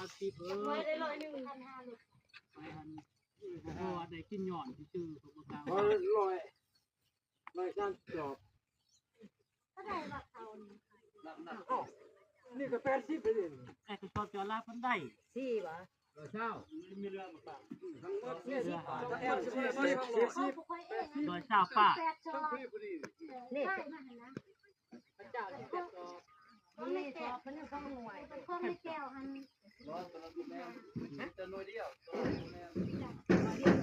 90ได้100 เพราะว่าได้กินหย่อนชื่อถูกบ่ครับ ร้อย3จอบ ก็ได้ว่าเขา นี่ก็80ไปดิ แต่ก็ชอบจอลาเพิ่นได้ สี่บ่ เช้า มีเรือมาฝาก ทั้งหมดนี่10 โดยชาวป้า ทั้งพี่พอดี นี่ พระเจ้าที่จะนี่ชอบเพิ่นต้องหน่วยเพิ่นไม่แก้วหัน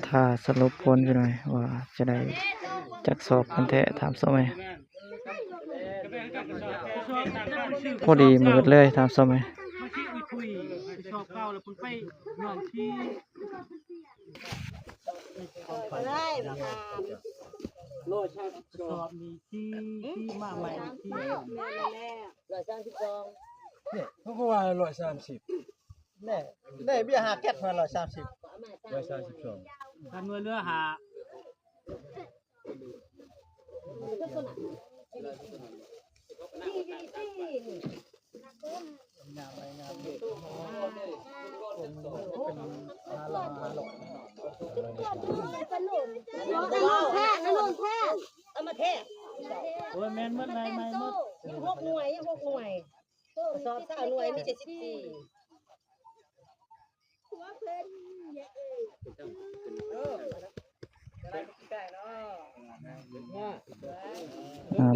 ถ้าสรุปผลกันหน่อยว่าจะได้จักสอบกันแท้ถามสมัยพอดีหมดเลยถามสมัย มาที่คุยชอบเก่าแล้วเพิ่นไปย่อนที่ ได้บ่ค่ะ สอบมีที่มาใหม่ที่ 132 เขาก็ว่า130ได้เบี้ยหาแก๊สมา130 132 การเงินเรือหา แท้นั่นแท้เอามาแท้ โอ้ยแม่นหมดเลยไม่หมด ยัง6หน่วยสอบ20หน่วยมี74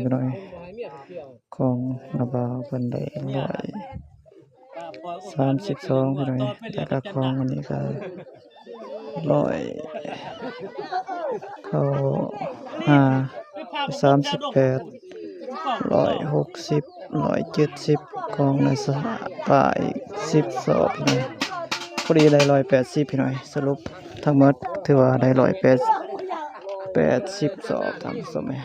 ไปหน่อยของระบาวเพิ่นได้132ไปหน่อยแต่ละของอันนี้ก็100เข้า538 160 170ของในสหป่าอีก10สอบพี่น้อยพอดีได้180พี่น้อยสรุปทั้งหมดถือว่าได้180สอบทั้งสมัย